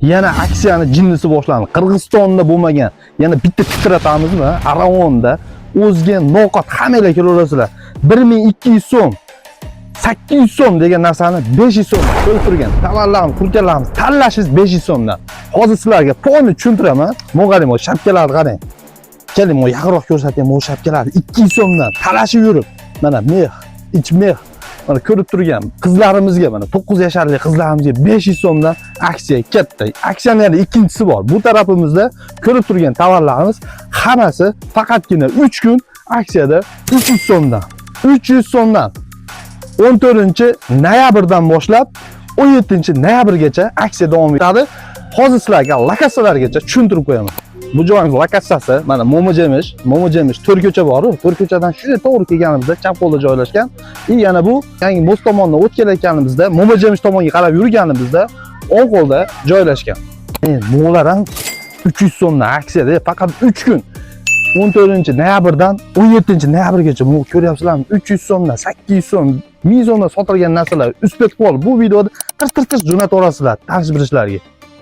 Yana aksiyani jinnisi boshlandi. Qirg'izistonda bo'lmagan. Yana bitta titratamizmi? Aravonda o'zga noqot hammalar kelaverasizlar. 1200 so'm, 800 so'm degan narsani 500 so'm qo'yib turgan. Tavallarimiz, kurkalarimiz tanlashingiz 500 so'mdan. Hozir sizlarga ponni tushuntiraman. Mo'g'alim o shapkalarni qarang. Keling, o yaqinroq ko'rsataymi o shapkalarni 200 so'mdan talashib yurib. Mana meh, ich meh. Mana ko'rib turgan qizlarimizga, mana 9 yoshli qizlarimizga 500 so'mdan aksiya katta. Aksiyaning yana ikkinchisi bor. Bu tarafimizda ko'rib turgan tovarlarimiz hammasi faqatgina 3 kun aksiyada 300 so'mdan. 300 so'mdan 14-noyabrdan boshlab 17-noyabrgacha aksiya davom etadi. Hozir sizlarga lokatsiyalargacha tushuntirib qo'yaman. Bu joyimiz lokatsiyasi mana Mo'majemish 4 ko'cha bor-ku. 4 ko'chadan shunday to'g'ri kelganimizda chap qo'lda joylashgan. Yana bu yangi Mo'st tomondan o'tib kelayotganimizda, Mo'majemish tomonga qarab yurganimizda o'ng qo'lda joylashgan. Mo'lar ham 300 so'mdan aksiyada faqat 3 kun. 14-noyabrdan 17-noyabrgacha bu ko'ryapsizlarmi? 300 so'mdan 800 so'm, 1000 so'mdan sotilgan narsalar uspet qol bu videoda tirs jo'nataverasizlar tanish bilishlarga.